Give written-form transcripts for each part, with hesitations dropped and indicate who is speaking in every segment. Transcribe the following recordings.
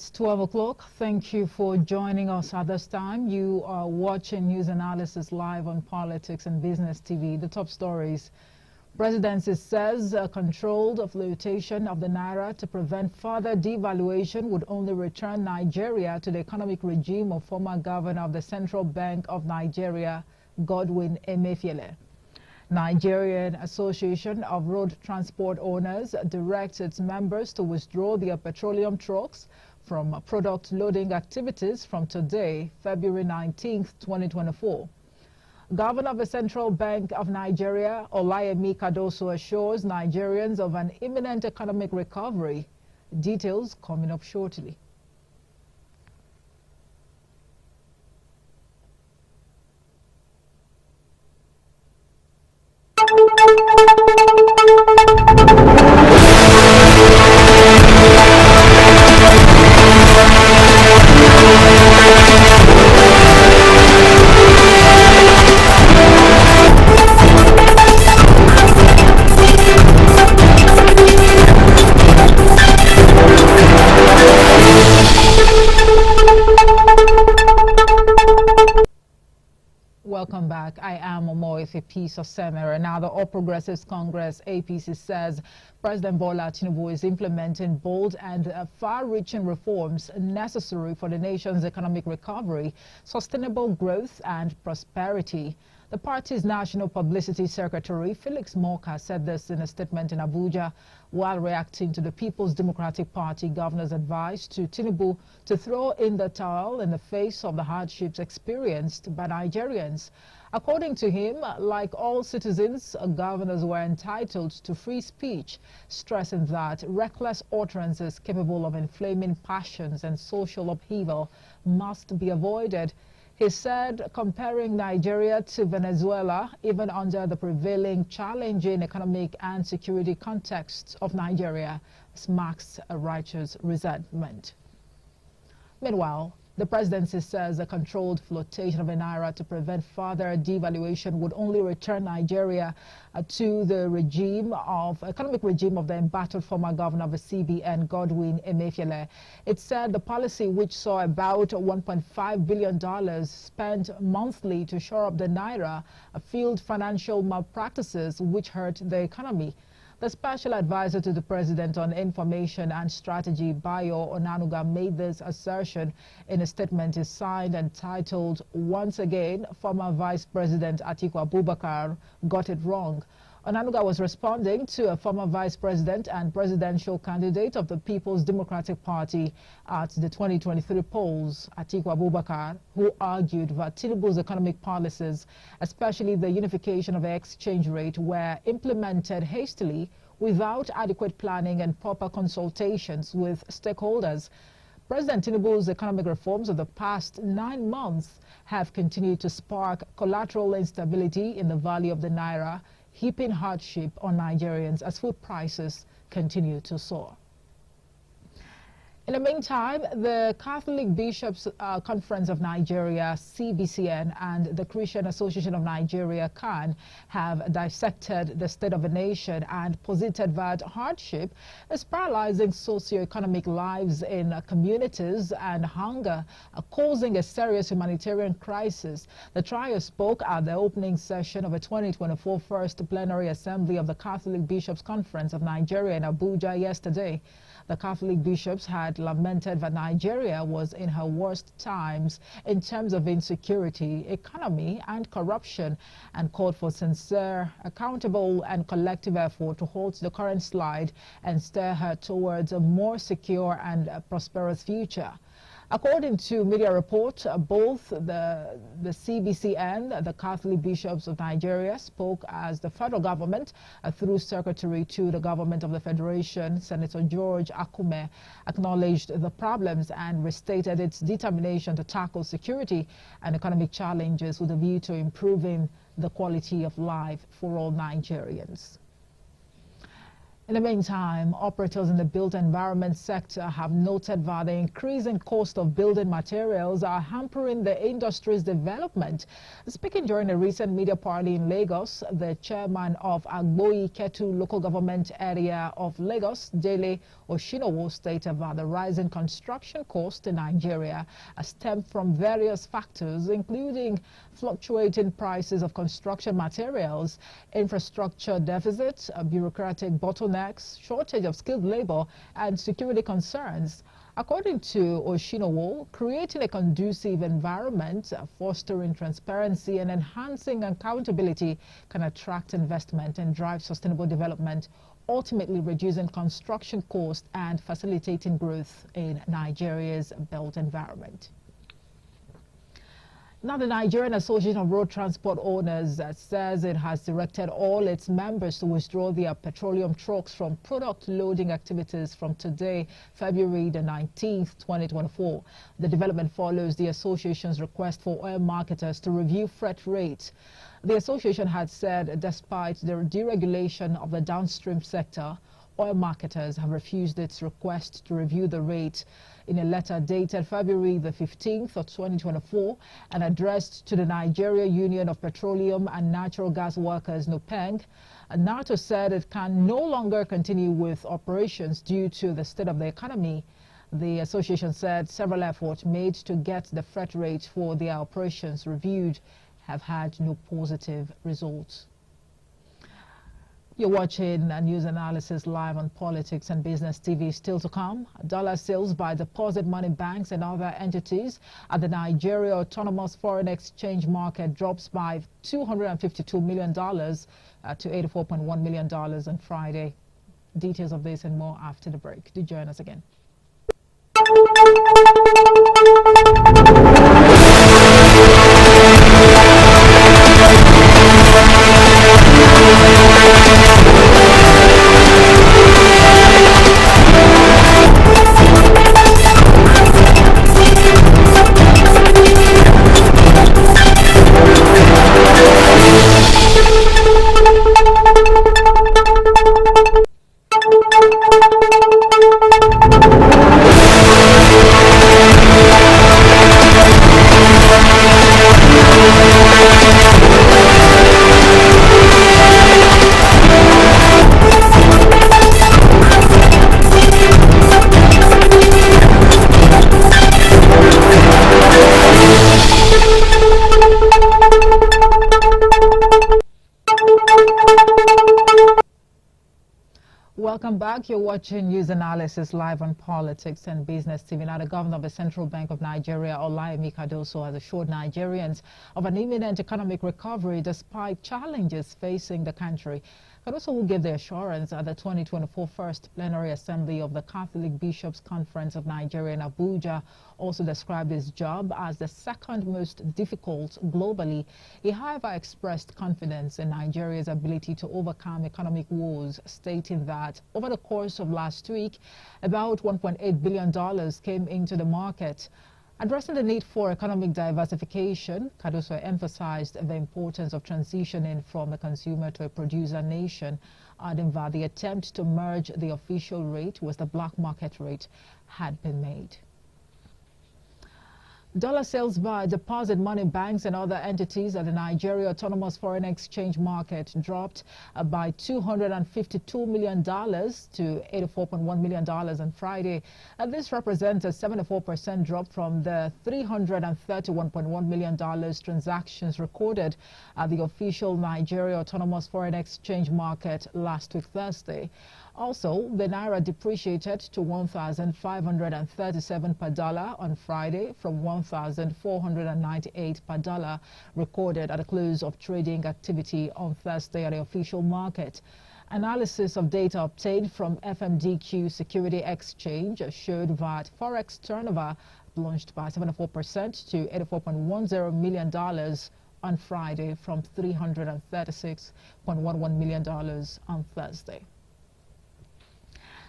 Speaker 1: It's 12 o'clock. Thank you for joining us at this time. You are watching news analysis live on Politics and Business TV. The top stories. Presidency says a controlled flotation of the naira to prevent further devaluation would only return Nigeria to the economic regime of former governor of the Central Bank of Nigeria, Godwin Emefiele. Nigerian Association of Road Transport Owners directs its members to withdraw their petroleum trucks from product loading activities from today, February 19, 2024. Governor of the Central Bank of Nigeria, Olayemi Cardoso, assures Nigerians of an imminent economic recovery. Details coming up shortly. Welcome back. I am Omoife Peace Osemere. Now, the All Progressives Congress, APC, says President Bola Tinubu is implementing bold and far-reaching reforms necessary for the nation's economic recovery, sustainable growth and prosperity. The party's National Publicity Secretary, Felix Morka, said this in a statement in Abuja while reacting to the People's Democratic Party governor's advice to Tinubu to throw in the towel in the face of the hardships experienced by Nigerians. According to him, like all citizens, governors were entitled to free speech, stressing that reckless utterances capable of inflaming passions and social upheaval must be avoided. He said, comparing Nigeria to Venezuela, even under the prevailing challenging economic and security context of Nigeria, marks a righteous resentment. Meanwhile, the presidency says a controlled flotation of the naira to prevent further devaluation would only return Nigeria to the economic regime of the embattled former governor of the CBN, Godwin Emefiele. It said the policy, which saw about $1.5 billion spent monthly to shore up the naira, fueled financial malpractices which hurt the economy. The special advisor to the president on information and strategy, Bayo Onanuga, made this assertion in a statement he signed entitled, "Once again, former Vice President Atiku Abubakar got it wrong." Onanuga was responding to a former vice president and presidential candidate of the People's Democratic Party at the 2023 polls, Atiku Abubakar, who argued that Tinubu's economic policies, especially the unification of the exchange rate, were implemented hastily without adequate planning and proper consultations with stakeholders. President Tinubu's economic reforms of the past 9 months have continued to spark collateral instability in the value of the naira, heaping hardship on Nigerians as food prices continue to soar. In the meantime, the Catholic Bishops' Conference of Nigeria, CBCN, and the Christian Association of Nigeria, CAN, have dissected the state of the nation and posited that hardship is paralyzing socio-economic lives in communities and hunger, causing a serious humanitarian crisis. The trio spoke at the opening session of the 2024 First Plenary Assembly of the Catholic Bishops' Conference of Nigeria in Abuja yesterday. The Catholic bishops had lamented that Nigeria was in her worst times in terms of insecurity, economy, and corruption, and called for sincere, accountable, and collective effort to halt the current slide and steer her towards a more secure and prosperous future. According to media reports, both the CBCN, the Catholic Bishops of Nigeria, spoke as the federal government, through Secretary to the Government of the Federation, Senator George Akume, acknowledged the problems and restated its determination to tackle security and economic challenges with a view to improving the quality of life for all Nigerians. In the meantime, operators in the built environment sector have noted that the increasing cost of building materials are hampering the industry's development. Speaking during a recent media party in Lagos, the chairman of Agboyi-Ketu local government area of Lagos, Dele Oshinowo, stated that the rising construction cost in Nigeria stemmed from various factors, including fluctuating prices of construction materials, infrastructure deficits, bureaucratic bottlenecks, shortage of skilled labor, and security concerns. According to Oshinowo, creating a conducive environment, fostering transparency, and enhancing accountability can attract investment and drive sustainable development, ultimately reducing construction costs and facilitating growth in Nigeria's built environment. Now, the Nigerian Association of Road Transport Owners says it has directed all its members to withdraw their petroleum trucks from product loading activities from today, February the 19th, 2024. The development follows the association's request for oil marketers to review freight rates. The association had said despite the deregulation of the downstream sector, oil marketers have refused its request to review the rate. In a letter dated February the 15th of 2024 and addressed to the Nigeria Union of Petroleum and Natural Gas Workers, NUPENG, NATO said it can no longer continue with operations due to the state of the economy. The association said several efforts made to get the freight rate for their operations reviewed have had no positive results. You're watching a news analysis live on Politics and Business TV. Still to come, dollar sales by deposit money banks and other entities at the Nigeria Autonomous Foreign Exchange Market drops by $252 million to $84.1 million on Friday. Details of this and more after the break. Do join us again. Welcome back. You're watching News Analysis live on Politics and Business TV. Now, the governor of the Central Bank of Nigeria, Olayemi Cardoso, has assured Nigerians of an imminent economic recovery despite challenges facing the country. Cardoso will give the assurance at the 2024 First Plenary Assembly of the Catholic Bishops' Conference of Nigeria in Abuja. Also described his job as the second most difficult globally. He, however, expressed confidence in Nigeria's ability to overcome economic woes, stating that over the course of last week, about $1.8 billion came into the market. Addressing the need for economic diversification, Cardoso emphasized the importance of transitioning from a consumer to a producer nation, adding that the attempt to merge the official rate with the black market rate had been made. Dollar sales by deposit money banks and other entities at the Nigeria Autonomous Foreign Exchange Market dropped by $252 million to $84.1 million on Friday. This represents a 74% drop from the $331.1 million transactions recorded at the official Nigeria Autonomous Foreign Exchange Market last week, Thursday. Also, the Naira depreciated to 1,537 per dollar on Friday from 1,498 per dollar recorded at the close of trading activity on Thursday at the official market. Analysis of data obtained from FMDQ Security Exchange showed that forex turnover plunged by 74% to $84.10 million on Friday from $336.11 million on Thursday.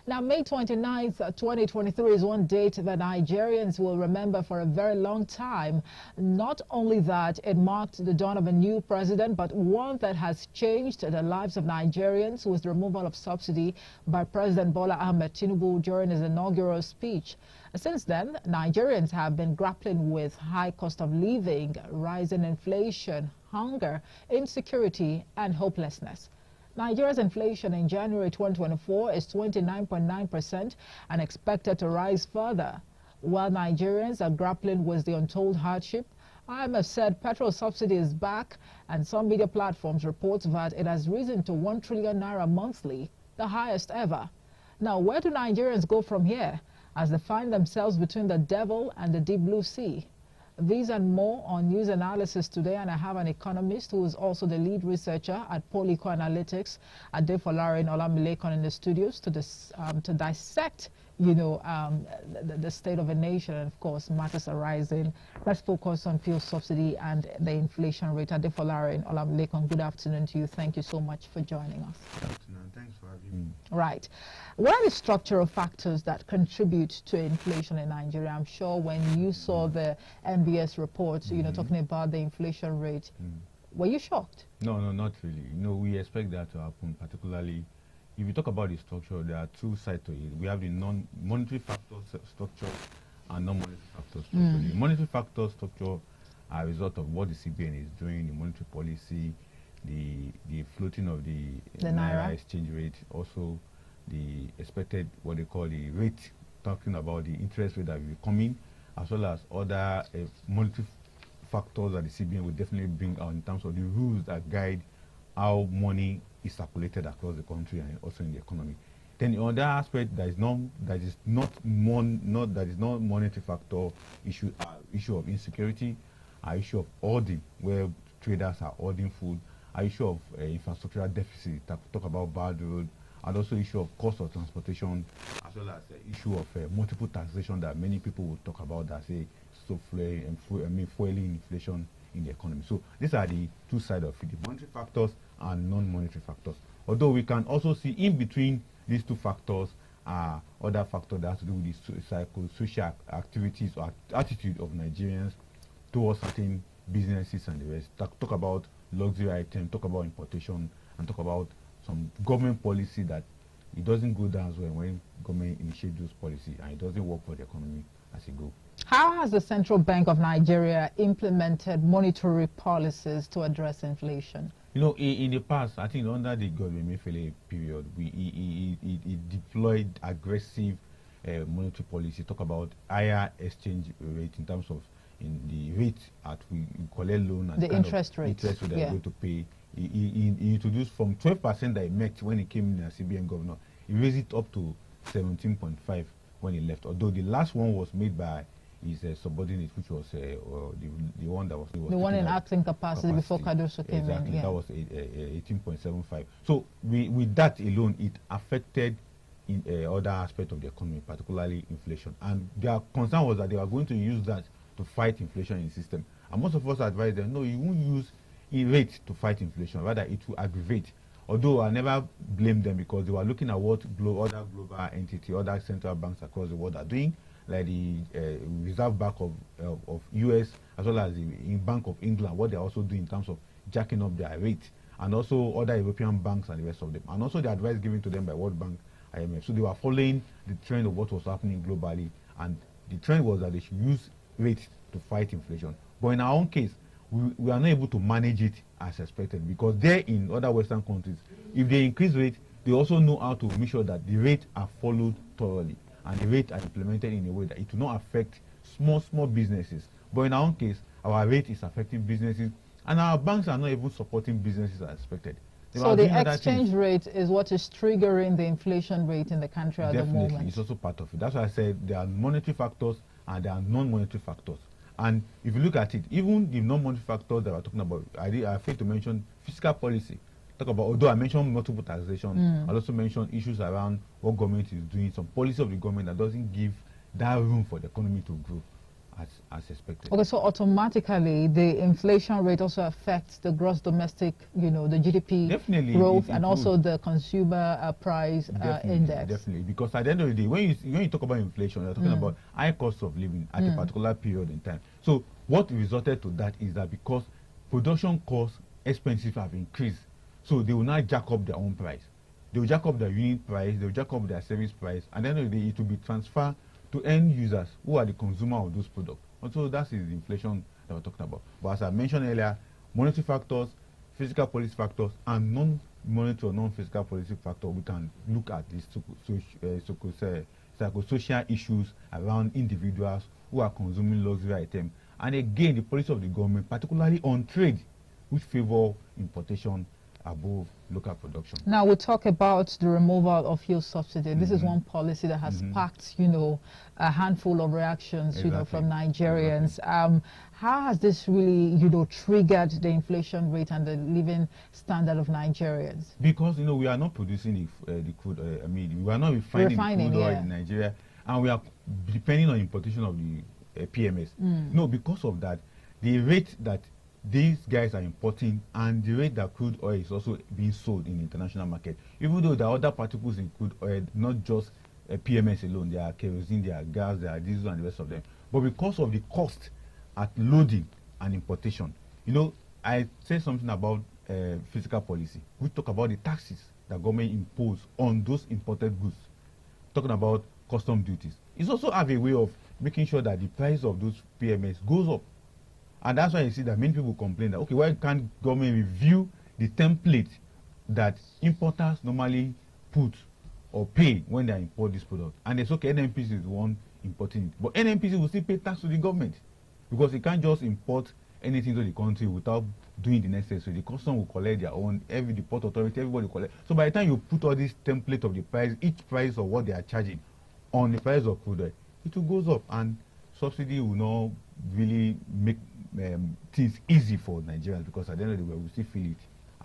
Speaker 1: Now, May 29th, 2023 is one date that Nigerians will remember for a very long time. Not only that, it marked the dawn of a new president, but one that has changed the lives of Nigerians with the removal of subsidy by President Bola Ahmed Tinubu during his inaugural speech. Since then, Nigerians have been grappling with high cost of living, rising inflation, hunger, insecurity, and hopelessness. Nigeria's inflation in January 2024 is 29.9% and expected to rise further. While Nigerians are grappling with the untold hardship, IMF said petrol subsidy is back, and some media platforms report that it has risen to 1 trillion naira monthly, the highest ever. Now, where do Nigerians go from here as they find themselves between the devil and the deep blue sea? These and more on News Analysis today, and I have an economist who is also the lead researcher at Politics&BusinessTV.English, Adefolarin Olamilekan, in the studios to dissect, the state of a nation and, of course, matters arising. Let's focus on fuel subsidy and the inflation rate. Adefolarin Olamilekan, good afternoon to you. Thank you so much for joining us.
Speaker 2: Good afternoon. Thanks for having me.
Speaker 1: Right. What are the structural factors that contribute to inflation in Nigeria? I'm sure when you saw the MBS report, talking about the inflation rate, were you shocked?
Speaker 2: No, not really. We expect that to happen, particularly if you talk about the structure. There are two sides to it. We have the non-monetary factors structure and non-monetary factors structure. The monetary factor structure are a result of what the CBN is doing, the monetary policy, the floating of the Naira exchange rate, also the expected, what they call the rate, talking about the interest rate that will be coming, as well as other monetary factors that the CBN will definitely bring out in terms of the rules that guide how money is circulated across the country and also in the economy. Then the other aspect that is not monetary factor issue of insecurity, issue of hoarding, where traders are hoarding food, issue of infrastructural deficit, talk about bad road, and also issue of cost of transportation, as well as issue of multiple taxation that many people will talk about, that say fueling inflation in the economy. So these are the two sides of it, the monetary factors and non-monetary factors. Although we can also see in between these two factors other factors that have to do with the social activities or attitude of Nigerians towards certain businesses and the rest. Talk about luxury items, talk about importation, and talk about some government policy that it doesn't go down as well when government initiates those policies, and it doesn't work for the economy as it goes.
Speaker 1: How has the Central Bank of Nigeria implemented monetary policies to address inflation?
Speaker 2: In the past, I think under the government Emefiele period, it deployed aggressive monetary policy. Talk about higher exchange rate in terms of the rate at we collect loan and
Speaker 1: the interest rate
Speaker 2: that you're going to pay. He introduced from 12% that he met when he came in as CBN governor. He raised it up to 17.5 when he left. Although the last one was made by his subordinate, which was the one that was the
Speaker 1: one in acting capacity before Cardoso came in.
Speaker 2: That was 18.75. So with that alone, it affected in other aspects of the economy, particularly inflation. And their concern was that they were going to use that to fight inflation in the system. And most of us advised them, no, you won't use a rate to fight inflation, rather it will aggravate. Although I never blame them, because they were looking at what other global entities, other central banks across the world are doing, like the Reserve Bank of US, as well as the Bank of England, what they're also doing in terms of jacking up their rate, and also other European banks and the rest of them, and also the advice given to them by World Bank, IMF. So they were following the trend of what was happening globally, and the trend was that they should use rates to fight inflation. But in our own case, we are not able to manage it as expected, because there in other Western countries, if they increase rate, they also know how to make sure that the rates are followed thoroughly and the rates are implemented in a way that it will not affect small businesses. But in our own case, our rate is affecting businesses, and our banks are not even supporting businesses as expected.
Speaker 1: So the exchange rate is what is triggering the inflation rate in the country at the moment.
Speaker 2: Definitely, it's also part of it. That's why I said there are monetary factors and there are non-monetary factors. And if you look at it, even the non-monetary factors that we're talking about, I failed to mention fiscal policy. Talk about, although I mentioned multiple taxation, I also mentioned issues around what government is doing, some policy of the government that doesn't give that room for the economy to grow as expected.
Speaker 1: Okay, so automatically the inflation rate also affects the gross domestic, the GDP
Speaker 2: Definitely
Speaker 1: growth,
Speaker 2: it
Speaker 1: and also
Speaker 2: would.
Speaker 1: the consumer price index.
Speaker 2: Definitely, because at the end of the day, when you talk about inflation, you're talking about high cost of living at a particular period in time. So what resulted to that is that because production costs, expenses have increased, so they will now jack up their own price. They will jack up their unit price, they will jack up their service price, and at the end of the day, it will be transferred to end users who are the consumer of those products. And so that is the inflation that we're talking about. But as I mentioned earlier, monetary factors, physical policy factors, and non-monetary or non-physical policy factor, we can look at these psychosocial issues around individuals who are consuming luxury items. And again, the policy of the government, particularly on trade, which favor importation above local production.
Speaker 1: Now we talk about the removal of fuel subsidy. This is one policy that has sparked, a handful of reactions, from Nigerians. How has this really, triggered the inflation rate and the living standard of Nigerians?
Speaker 2: Because we are not producing the crude. We are not refining crude oil in Nigeria, and we are depending on importation of the PMS. No, because of that, the rate that these guys are importing and the rate that crude oil is also being sold in the international market, even though there are other particles in crude oil, not just PMS alone. There are kerosene, there are gas, there are diesel, and the rest of them. But because of the cost at loading and importation, I said something about fiscal policy. We talk about the taxes that government impose on those imported goods, talking about custom duties. It's also have a way of making sure that the price of those PMS goes up. And that's why you see that many people complain that, okay, why can't government review the template that importers normally put or pay when they import this product? And it's okay, NNPC is the one importing it. But NNPC will still pay tax to the government because it can't just import anything to the country without doing the necessary. The custom will collect their own, the port authority, everybody will collect. So by the time you put all this template of the price, each price of what they are charging on the price of crude oil, it will goes up, and subsidy will not really make things easy for Nigerians, because at the end of the day, we still feel it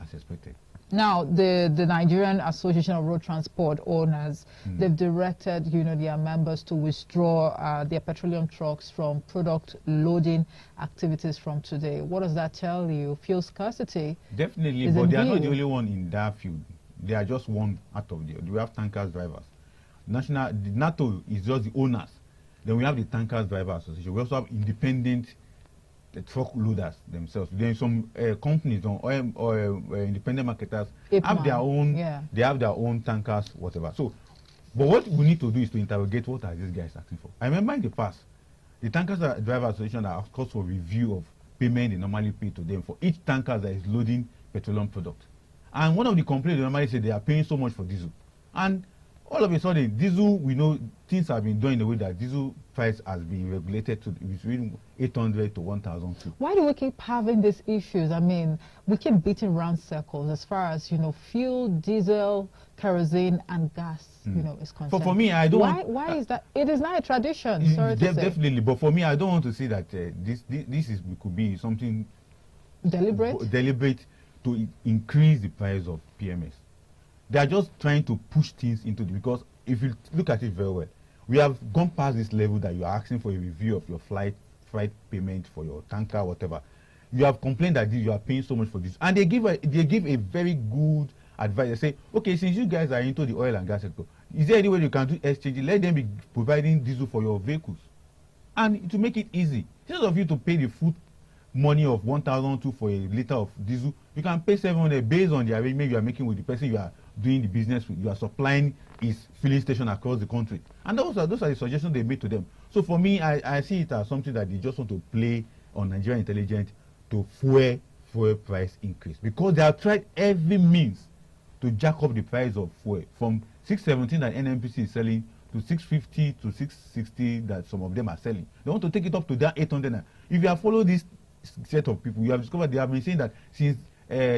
Speaker 2: as expected.
Speaker 1: Now, the Nigerian Association of Road Transport Owners, they've directed, their members to withdraw their petroleum trucks from product loading activities from today. What does that tell you? Fuel scarcity?
Speaker 2: Definitely, but they are not the only one in that field. They are just one out of the. We have tankers drivers. The NATO is just the owners. Then we have the Tankers Driver Association. We also have independent truck loaders themselves. Then some companies or independent marketers have their own. They have their own tankers, whatever. So, but what we need to do is to interrogate what are these guys asking for. I remember in the past, the Tankers Driver Association have called for review of payment they normally pay to them for each tanker that is loading petroleum product. And one of the complaints they normally say they are paying so much for diesel. And all of a sudden, diesel, we know things have been done in the way that diesel price has been regulated to between 800 to 1,000.
Speaker 1: Why do we keep having these issues? I mean, we keep beating round circles as far as, fuel, diesel, kerosene, and gas, is concerned.
Speaker 2: For me, I don't.
Speaker 1: Why is that? It is not a tradition. Sorry to say.
Speaker 2: Definitely, but for me, I don't want to say that this could be something deliberate to increase the price of PMS. They are just trying to push things into because if you look at it very well, we have gone past this level that you are asking for a review of your flight payment for your tanker, whatever. You have complained that you are paying so much for this, and they give a very good advice. They say, okay, since you guys are into the oil and gas sector, is there any way you can do exchange? Let them be providing diesel for your vehicles, and to make it easy, instead of you to pay the full money of 1,200 for a liter of diesel, you can pay 700 based on the arrangement you are making with the person you are doing the business with. You are supplying his filling station across the country, and those are the suggestions they made to them. So for me, I see it as something that they just want to play on Nigerian intelligence to fuel price increase, because they have tried every means to jack up the price of fuel from 617 that NNPC is selling to 650 to 660 that some of them are selling. They want to take it up to that 800. If you have followed this set of people, you have discovered they have been saying that since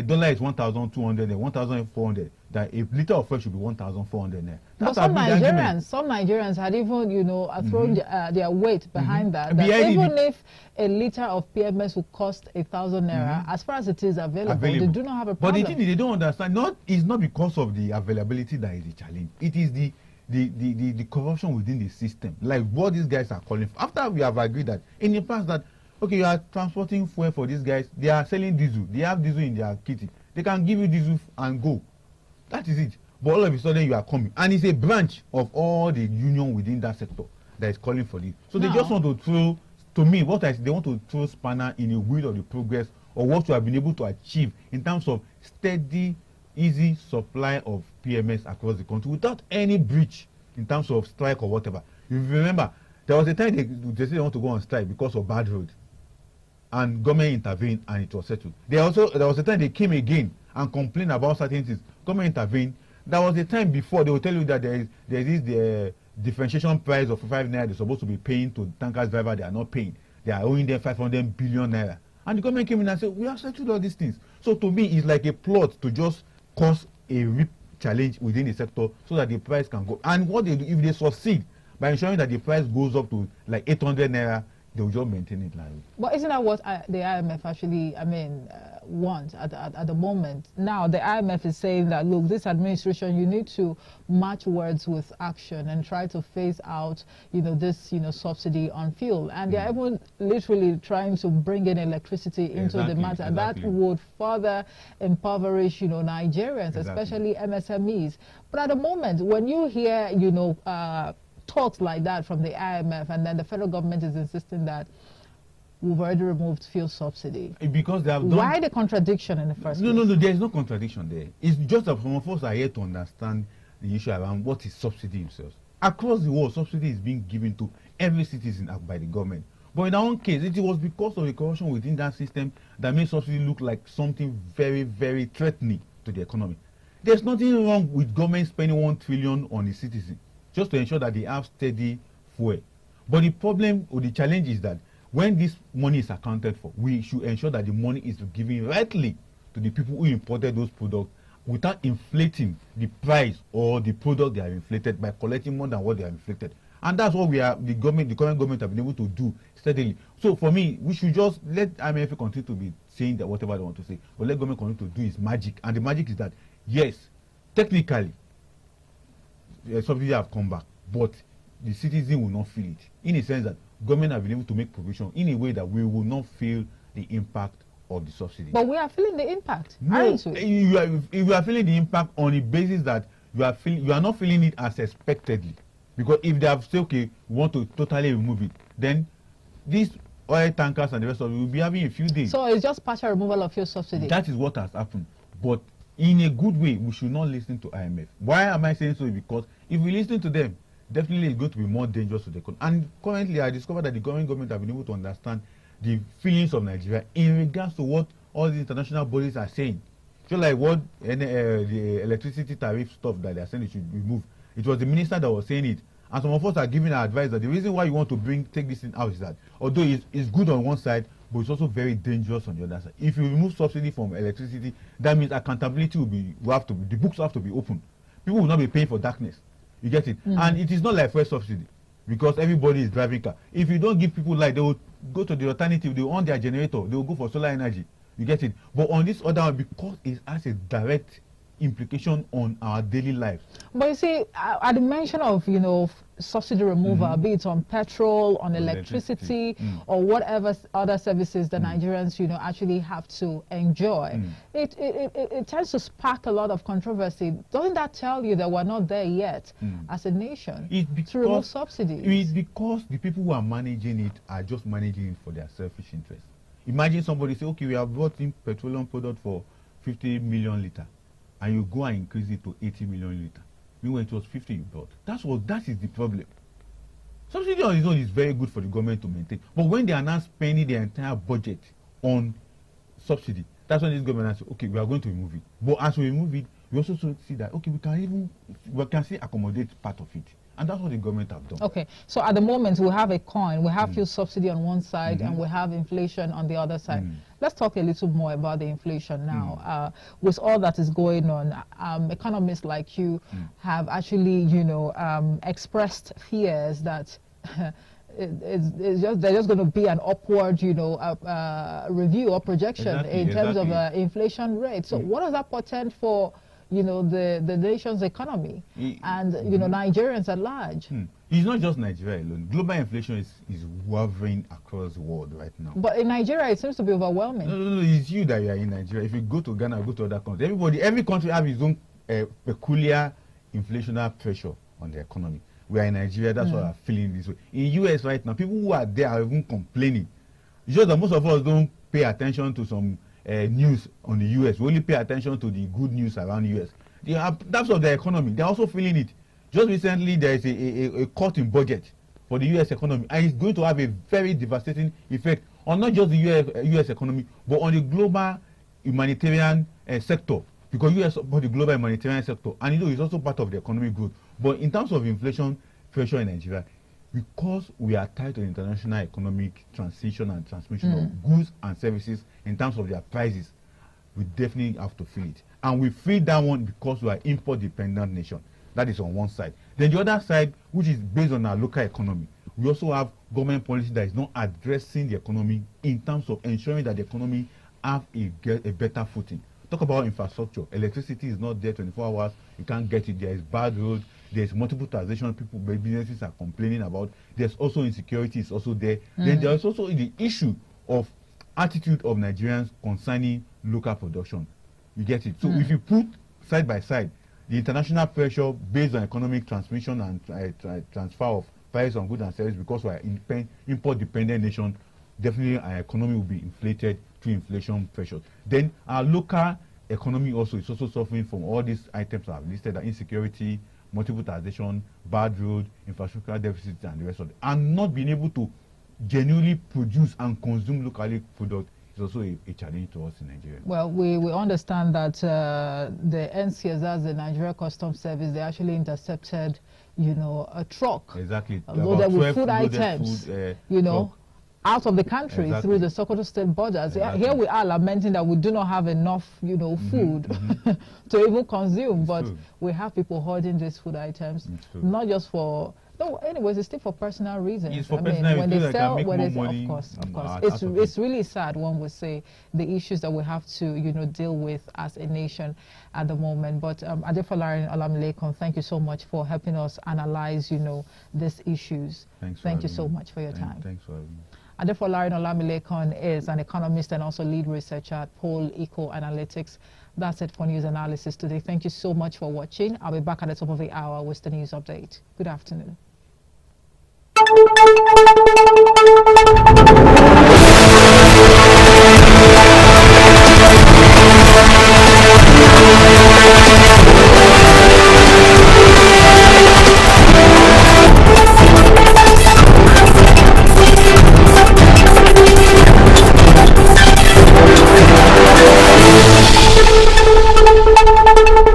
Speaker 2: dollar is 1,200 and 1,400, that a liter of fuel should be 1,400.
Speaker 1: But some Nigerians had even, thrown their weight behind that. That even if a liter of PMS would cost 1,000 naira, as far as it is available, they do not have a problem.
Speaker 2: But the thing is, they don't understand. It's not because of the availability that is the challenge. It is the the corruption within the system, like what these guys are calling for. After we have agreed that in the past that, okay, you are transporting fuel for these guys, they are selling diesel, they have diesel in their kitty, they can give you diesel and go. That is it. But all of a sudden you are coming, and it's a branch of all the union within that sector that is calling for this. So they just want to throw, to me, they want to throw spanner in the wheel of the progress or what you have been able to achieve in terms of steady, easy supply of PMS across the country without any breach in terms of strike or whatever. If you remember, there was a time they said they want to go on strike because of bad road, and government intervened and it was settled. There was a time they came again and complained about certain things. Government intervened. There was a time before they will tell you that there is the differentiation price of 5 naira they're supposed to be paying to tankers driver. They are not paying. They are owing them 500 billion naira. And the government came in and said, we have settled all these things. So to me, it's like a plot to just cause a real challenge within the sector so that the price can go. And what they do, if they succeed by ensuring that the price goes up to like 800 naira, they will just maintain it like that.
Speaker 1: But isn't that what the IMF actually, wants at the moment? Now, the IMF is saying that, look, this administration, you need to match words with action and try to phase out, this, subsidy on fuel. And they're even literally trying to bring in electricity into the matter. And that would further impoverish, Nigerians, especially MSMEs. But at the moment, when you hear, talks like that from the IMF, and then the federal government is insisting that we've already removed fuel subsidy.
Speaker 2: Because they have done...
Speaker 1: Why the contradiction in the first place?
Speaker 2: No, there is no contradiction there. It's just that some of us are here to understand the issue around what is subsidy themselves. Across the world, subsidy is being given to every citizen by the government. But in our own case, it was because of the corruption within that system that made subsidy look like something very, very threatening to the economy. There's nothing wrong with government spending 1 trillion on the citizen just to ensure that they have steady fuel. But the problem or the challenge is that when this money is accounted for, we should ensure that the money is given rightly to the people who imported those products without inflating the price or the product they have inflated by collecting more than what they have inflated. And that's what the current government have been able to do steadily. So for me, we should just let IMF continue to be saying that whatever they want to say, but let government continue to do its magic. And the magic is that, yes, technically, subsidies have come back, but the citizen will not feel it, in a sense that government have been able to make provision in a way that we will not feel the impact of the subsidy.
Speaker 1: But we are feeling the impact,
Speaker 2: aren't
Speaker 1: we?
Speaker 2: You are feeling the impact on the basis that you are not feeling it as expectedly. Because if they have said, okay, we want to totally remove it, then these oil tankers and the rest of it will be having a few days.
Speaker 1: So it's just partial removal of fuel subsidy.
Speaker 2: That is what has happened. But in a good way, we should not listen to IMF. Why am I saying so? Because if we listen to them, definitely it's going to be more dangerous to the economy. And currently, I discovered that the government have been able to understand the feelings of Nigeria in regards to what all the international bodies are saying. Just like what the electricity tariff stuff that they are saying it should be removed. It was the minister that was saying it. And some of us are giving our advice that the reason why you want to take this thing out is that although it's good on one side, but it's also very dangerous on the other side. If you remove subsidy from electricity, that means accountability the books have to be open. People will not be paying for darkness. You get it? And it is not like first subsidy, because everybody is driving car. If you don't give people light, they will go to the alternative, they will on their generator, they will go for solar energy. You get it? But on this other one, because it has a direct implication on our daily life.
Speaker 1: But you see, at the mention of, subsidy removal, be it on petrol, on electricity, or whatever other services that Nigerians, actually have to enjoy, it tends to spark a lot of controversy. Doesn't that tell you that we're not there yet as a nation to remove subsidies?
Speaker 2: It's because the people who are managing it are just managing it for their selfish interest. Imagine somebody say, okay, we have brought in petroleum product for 50 million litre, and you go and increase it to 80 million litre. Meanwhile, it was 50 you brought. That is the problem. Subsidy on its own is very good for the government to maintain. But when they are now spending their entire budget on subsidy, that's when this government says, okay, we are going to remove it. But as we remove it, we also see that, okay, we can still accommodate part of it. And that's what the government have done. Okay,
Speaker 1: so at the moment we have a coin, we have fuel subsidy on one side, and we have inflation on the other side. Let's talk a little more about the inflation now. With all that is going on, economists like you have actually, expressed fears that there's just going to be an upward, review or projection in terms of inflation rate. So what does that portend for, you know, the nation's economy and, you know, Nigerians at large.
Speaker 2: It's not just Nigeria alone. Global inflation is wavering across the world right now.
Speaker 1: But in Nigeria, it seems to be overwhelming.
Speaker 2: No, it's you that you are in Nigeria. If you go to Ghana, go to other countries, every country has its own peculiar inflationary pressure on the economy. We are in Nigeria, that's why we are feeling this way. In US right now, people who are there are even complaining. It's just that most of us don't pay attention to some news on the US. We only pay attention to the good news around the US. That's of the economy. They're also feeling it. Just recently, there is a cut in budget for the US economy, and it's going to have a very devastating effect on not just the US economy, but on the global humanitarian sector, because US supports the global humanitarian sector, and you know it's also part of the economic growth. But in terms of inflation pressure in Nigeria, because we are tied to the international economic transition and transmission of goods and services in terms of their prices, we definitely have to feel it. And we feel that one because we are import-dependent nation. That is on one side. Then the other side, which is based on our local economy, we also have government policy that is not addressing the economy in terms of ensuring that the economy have a better footing. Talk about infrastructure. Electricity is not there 24 hours. You can't get it. There is bad roads. There's multiple taxation. Businesses are complaining about. There's also insecurity is also there. Then there's also the issue of attitude of Nigerians concerning local production. You get it? So if you put side by side the international pressure based on economic transmission and transfer of price on goods and services, because we are import-dependent nation, definitely our economy will be inflated through inflation pressures. Then our local economy also is also suffering from all these items I've listed: insecurity, multiple taxation, bad road, infrastructural deficits, and the rest of it. And not being able to genuinely produce and consume locally product is also a challenge to us in Nigeria.
Speaker 1: Well, we understand that the NCS, that's the Nigeria Customs Service, they actually intercepted, you know, a truck.
Speaker 2: Exactly.
Speaker 1: Loaded with food items, you know, out of the country through the Sokoto state borders. Here we are lamenting that we do not have enough, you know, food to even consume, but we have people hoarding these food items, not just for... No, anyways, it's still for personal reasons.
Speaker 2: It's for personal reasons.
Speaker 1: When they sell,
Speaker 2: money,
Speaker 1: of course. It's really sad, one would say, the issues that we have to, you know, deal with as a nation at the moment. But Adefolarin Olamilekan, thank you so much for helping us analyze, you know, these issues. Thank you so much for your time.
Speaker 2: Thanks for having me.
Speaker 1: Adefolarin Olamilekan is an economist and also lead researcher at Politics Analytics. That's it for news analysis today. Thank you so much for watching. I'll be back at the top of the hour with the news update. Good afternoon.